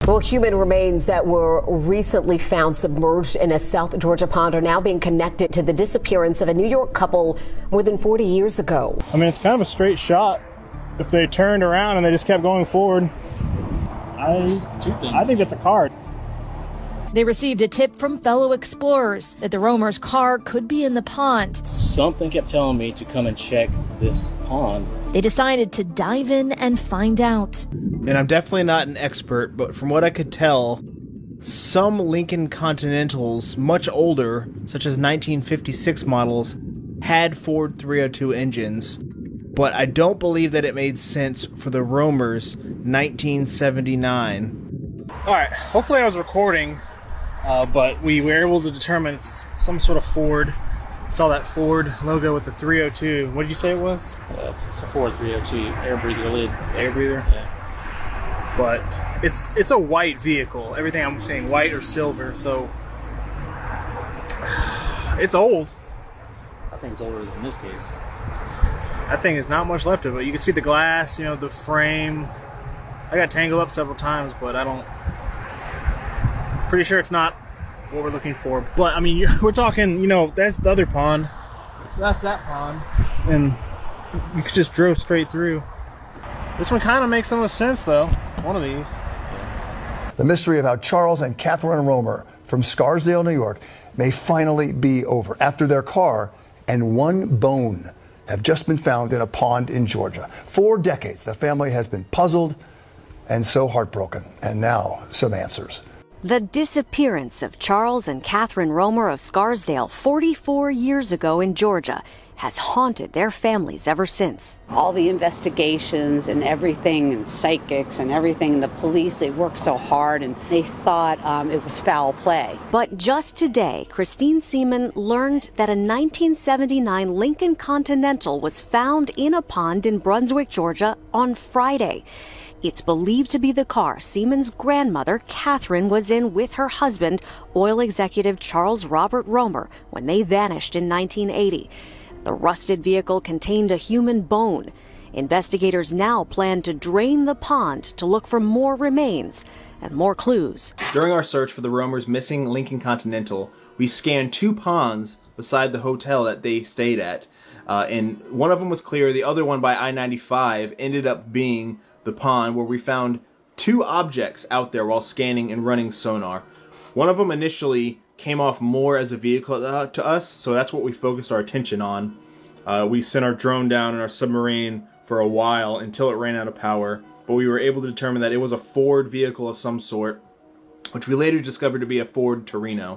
Well, human remains that were recently found submerged in a South Georgia pond are now being connected to the disappearance of a New York couple more than 40 years ago. I mean, it's kind of a straight shot. If they turned around and they just kept going forward, I think it's a car. They received a tip from fellow explorers that the Romer's car could be in the pond. Something kept telling me to come and check this pond. They decided to dive in and find out. And I'm definitely not an expert, but from what I could tell, some Lincoln Continentals, much older, such as 1956 models, had Ford 302 engines. But I don't believe that it made sense for the Romer's 1979. Alright, hopefully I was recording, but we were able to determine it's some sort of Ford. Saw that Ford logo with the 302. What did you say it was? It's a Ford 302 air breather lid. Air breather? Yeah. But it's a white vehicle. Everything I'm saying white or silver, so it's old. I think it's older in this case. I think there's not much left of it. You can see the glass, you know, the frame. I got tangled up several times, but pretty sure it's not what we're looking for. But I mean, we're talking, you know, that's the other pond. That's that pond. And you could just drove straight through. This one kind of makes the most sense, though. One of these. The mystery of how Charles and Catherine Romer from Scarsdale, New York, may finally be over after their car and one bone have just been found in a pond in Georgia. 4 decades, the family has been puzzled and so heartbroken. And now, some answers. The disappearance of Charles and Catherine Romer of Scarsdale 44 years ago in Georgia has haunted their families ever since. All the investigations and everything, and psychics and everything, the police, they worked so hard and they thought it was foul play. But just today, Christine Seaman learned that a 1979 Lincoln Continental was found in a pond in Brunswick, Georgia on Friday. It's believed to be the car Seaman's grandmother, Catherine, was in with her husband, oil executive Charles Robert Romer, when they vanished in 1980. The rusted vehicle contained a human bone. Investigators now plan to drain the pond to look for more remains and more clues. During our search for the Romer's missing Lincoln Continental, we scanned 2 ponds beside the hotel that they stayed at. And one of them was clear, the other one by I-95 ended up being the pond where we found 2 objects out there while scanning and running sonar. One of them initially came off more as a vehicle to us, so that's what we focused our attention on. We sent our drone down and our submarine for a while until it ran out of power, but we were able to determine that it was a Ford vehicle of some sort, which we later discovered to be a Ford Torino.